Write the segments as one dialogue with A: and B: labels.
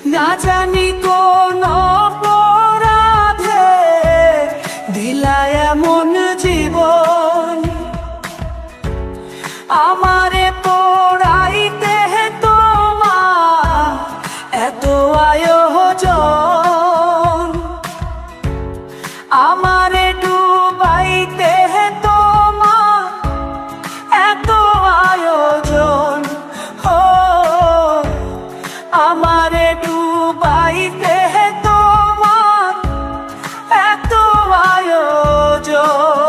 A: না জানি কোন অপরাধে দিলা এমন জীবন, আমারে পোড়াইতে তোমার এত আয়োজন, আমারে ডুবাইতে তোমার এত আয়োজন। ও আমারে ডুবাইতে তোমার এত আয়োজন।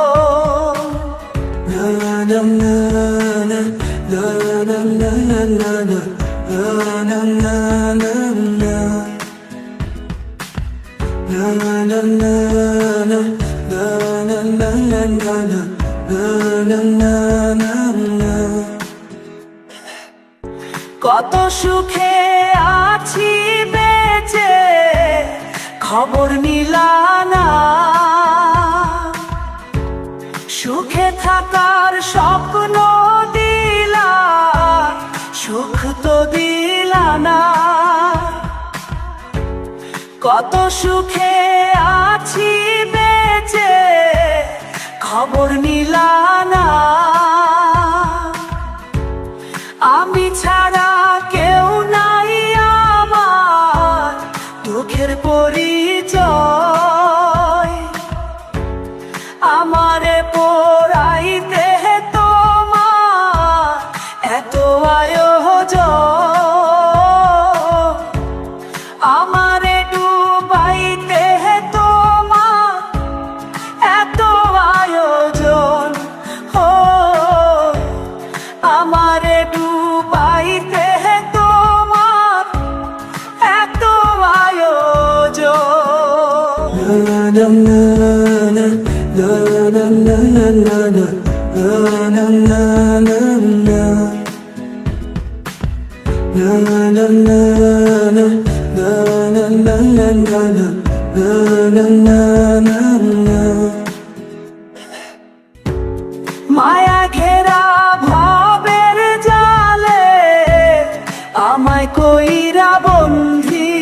A: কত সুখে আছি বেঁচে খবর নিলানা, সুখে থাকার স্বপ্ন দিলা সুখ তো দিলা না। কত সুখে আছি বেঁচে খবর নিলানা, আমি ছাড়া কেউ নাই আমার দুঃখের পরিচয়, আমারে পোড়াইতে তোমার এত আয়োজন, আমারে ডুবাইতে তোমার এত আয়োজন। ও আমারে ডুবাইতে তোমার এত আয়োজন। মায়া ঘেরা ভাবের জালে আমায় কইরা বন্ধি,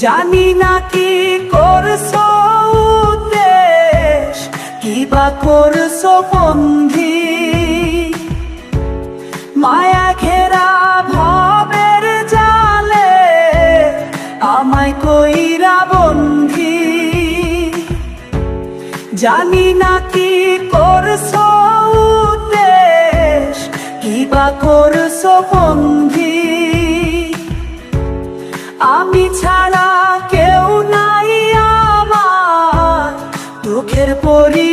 A: জানি না কি করছো উদ্দেশ কিবা করছো বন্ধি। মায়া ঘেরা ভাবের জালে আমায় কইরা বন্ধি, জানি না কি করছো উদ্দেশ কিবা করছো বন্ধি। আমি ছাড়া কেউ নাই আমার দুঃখের পরি